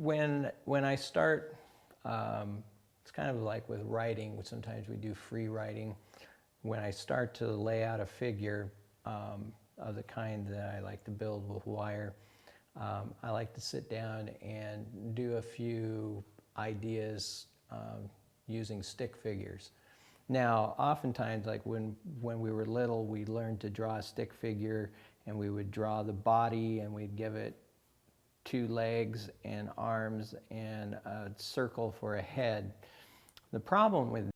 when I start, it's kind of like with writing, which sometimes we do free writing. When I start to lay out a figure of the kind that I like to build with wire, I like to sit down and do a few ideas using stick figures. Now, oftentimes, like when we were little, we learned to draw a stick figure, and we would draw the body, and we'd give it two legs and arms and a circle for a head. The problem with